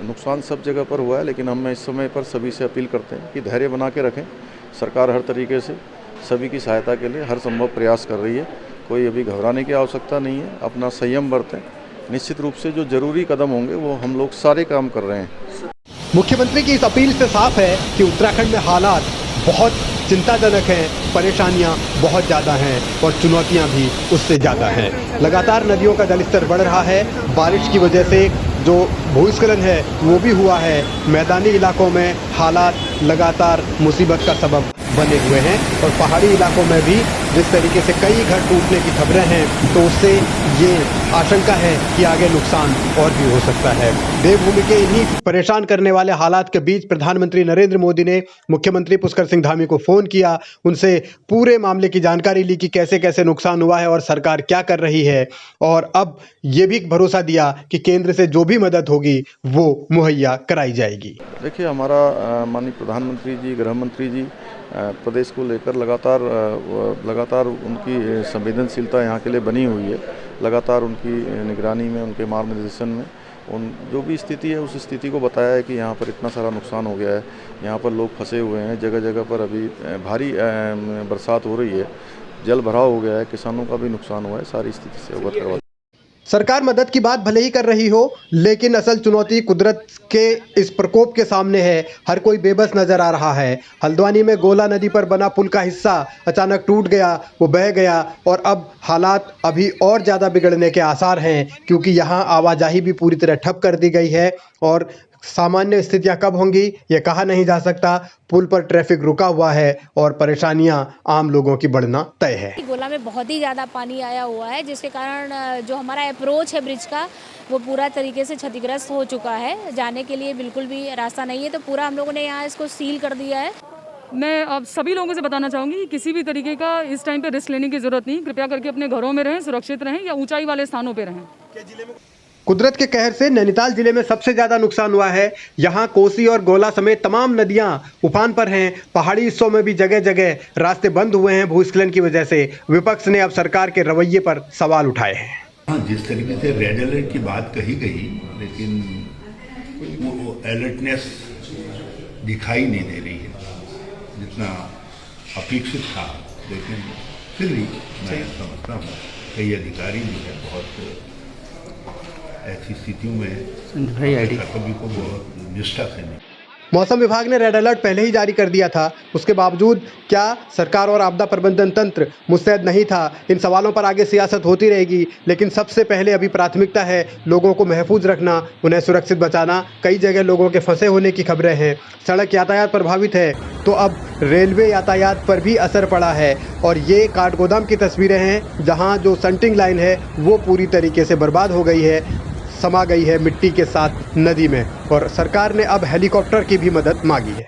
नुकसान सब जगह पर हुआ है, लेकिन हम इस समय पर सभी से अपील करते हैं कि धैर्य बना के रखें। सरकार हर तरीके से सभी की सहायता के लिए हर संभव प्रयास कर रही है। कोई अभी घबराने की आवश्यकता नहीं है, अपना संयम बरतें। निश्चित रूप से जो जरूरी कदम होंगे वो हम लोग सारे काम कर रहे हैं। मुख्यमंत्री की इस अपील से साफ है कि उत्तराखंड में हालात बहुत चिंताजनक हैं, परेशानियां बहुत ज़्यादा हैं और चुनौतियां भी उससे ज़्यादा हैं। लगातार नदियों का जलस्तर बढ़ रहा है। बारिश की वजह से जो भूस्खलन है वो भी हुआ है। मैदानी इलाकों में हालात लगातार मुसीबत का सबब बने हुए हैं और पहाड़ी इलाकों में भी जिस तरीके से कई घर टूटने की खबरें हैं, तो उससे ये आशंका है कि आगे नुकसान और भी हो सकता है। देवभूमि के इन्हीं परेशान करने वाले हालात के बीच प्रधानमंत्री नरेंद्र मोदी ने मुख्यमंत्री पुष्कर सिंह धामी को फ़ोन किया, उनसे पूरे मामले की जानकारी ली कि कैसे कैसे नुकसान हुआ है और सरकार क्या कर रही है, और अब ये भी भरोसा दिया कि केंद्र से जो भी मदद होगी वो मुहैया कराई जाएगी। देखिए, हमारा माननीय प्रधानमंत्री जी, गृह मंत्री जी प्रदेश को लेकर लगातार उनकी संवेदनशीलता यहाँ के लिए बनी हुई है। लगातार उनकी निगरानी में, उनके मार्गदर्शन में उन जो भी स्थिति है उस स्थिति को बताया है कि यहाँ पर इतना सारा नुकसान हो गया है, यहाँ पर लोग फंसे हुए हैं, जगह जगह पर अभी भारी बरसात हो रही है, जल भराव हो गया है, किसानों का भी नुकसान हुआ है। सारी स्थिति से अवगत करवा। सरकार मदद की बात भले ही कर रही हो, लेकिन असल चुनौती कुदरत के इस प्रकोप के सामने है। हर कोई बेबस नजर आ रहा है। हल्द्वानी में गोला नदी पर बना पुल का हिस्सा अचानक टूट गया, वो बह गया और अब हालात अभी और ज़्यादा बिगड़ने के आसार हैं, क्योंकि यहाँ आवाजाही भी पूरी तरह ठप कर दी गई है और सामान्य स्थितियां कब होंगी ये कहा नहीं जा सकता। पुल पर ट्रैफिक रुका हुआ है और परेशानियां आम लोगों की बढ़ना तय है। गोला में बहुत ही ज़्यादा पानी आया हुआ है, जिसके कारण जो हमारा अप्रोच है ब्रिज का वो पूरा तरीके से क्षतिग्रस्त हो चुका है। जाने के लिए बिल्कुल भी रास्ता नहीं है, तो पूरा हम लोगों ने यहाँ इसको सील कर दिया है। मैं अब सभी लोगों से बताना चाहूँगी कि किसी भी तरीके का इस टाइम पे रिस्क लेने की ज़रूरत नहीं। कृपया करके अपने घरों में रहें, सुरक्षित रहें या ऊंचाई वाले स्थानों पे रहें। कुदरत के कहर से नैनीताल जिले में सबसे ज्यादा नुकसान हुआ है। यहाँ कोसी और गोला समेत तमाम नदियां उफान पर हैं। पहाड़ी हिस्सों में भी जगह जगह रास्ते बंद हुए हैं भूस्खलन की वजह से। विपक्ष ने अब सरकार के रवैये पर सवाल उठाए हैं। हाँ, जिस तरीके से रेड अलर्ट की बात कही गई, लेकिन वो अलर्टनेस दिखाई नहीं दे रही है जितना अपेक्षित था। लेकिन फिर भी मैं समझता हूँ कई अधिकारी जो है बहुत ऐसी स्थितियों में कर्तव्य को बहुत निष्ठा से नहीं। मौसम विभाग ने रेड अलर्ट पहले ही जारी कर दिया था, उसके बावजूद क्या सरकार और आपदा प्रबंधन तंत्र मुस्तैद नहीं था? इन सवालों पर आगे सियासत होती रहेगी, लेकिन सबसे पहले अभी प्राथमिकता है लोगों को महफूज रखना, उन्हें सुरक्षित बचाना। कई जगह लोगों के फंसे होने की खबरें हैं। सड़क यातायात प्रभावित है तो अब रेलवे यातायात पर भी असर पड़ा है और ये काठगोदाम की तस्वीरें हैं जहाँ जो संटिंग लाइन है वो पूरी तरीके से बर्बाद हो गई है, समा गई है मिट्टी के साथ नदी में, और सरकार ने अब हेलीकॉप्टर की भी मदद मांगी है।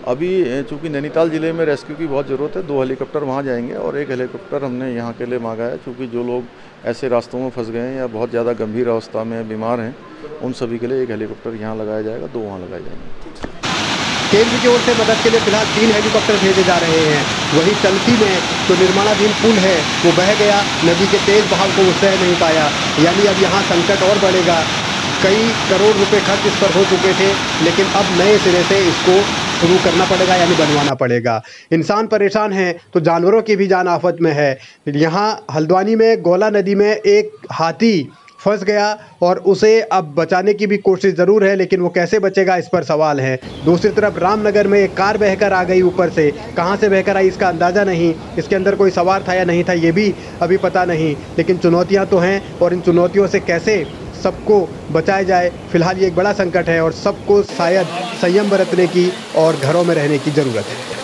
अभी चूँकि नैनीताल ज़िले में रेस्क्यू की बहुत ज़रूरत है, 2 हेलीकॉप्टर वहाँ जाएंगे और 1 हेलीकॉप्टर हमने यहाँ के लिए मांगा है। चूँकि जो लोग ऐसे रास्तों में फंस गए हैं या बहुत ज़्यादा गंभीर अवस्था में बीमार हैं, उन सभी के लिए 1 हेलीकॉप्टर यहाँ लगाया जाएगा, 2 वहाँ लगाए जाएंगे। केंद्र की ओर से मदद के लिए फिलहाल 3 हेलीकॉप्टर भेजे जा रहे हैं। वहीं चलती में जो निर्माणाधीन पुल है वो बह गया, नदी के तेज बहाव को वो सह नहीं पाया, यानी अब यहाँ संकट और बढ़ेगा। कई करोड़ रुपए खर्च इस पर हो चुके थे, लेकिन अब नए सिरे से इसको शुरू करना पड़ेगा, यानी बनवाना पड़ेगा। इंसान परेशान है तो जानवरों की भी जान आफत में है। यहाँ हल्द्वानी में गोला नदी में एक हाथी फंस गया और उसे अब बचाने की भी कोशिश ज़रूर है, लेकिन वो कैसे बचेगा इस पर सवाल है। दूसरी तरफ रामनगर में एक कार बहकर आ गई ऊपर से, कहाँ से बहकर आई इसका अंदाज़ा नहीं, इसके अंदर कोई सवार था या नहीं था ये भी अभी पता नहीं, लेकिन चुनौतियाँ तो हैं और इन चुनौतियों से कैसे सबको बचाया जाए, फिलहाल ये एक बड़ा संकट है और सबको शायद संयम बरतने की और घरों में रहने की ज़रूरत है।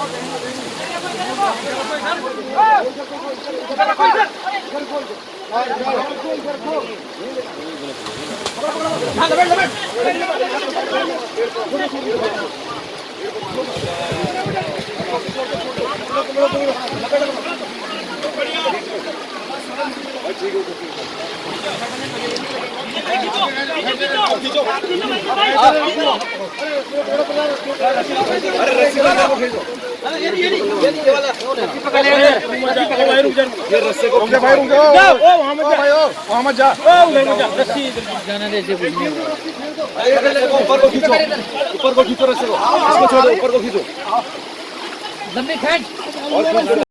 वहाँ मत जा, ऊपर को खींचो, ऊपर को खींचो, रस्से को, इसको छोड़ो, ऊपर को खींचो। लंबी खींच।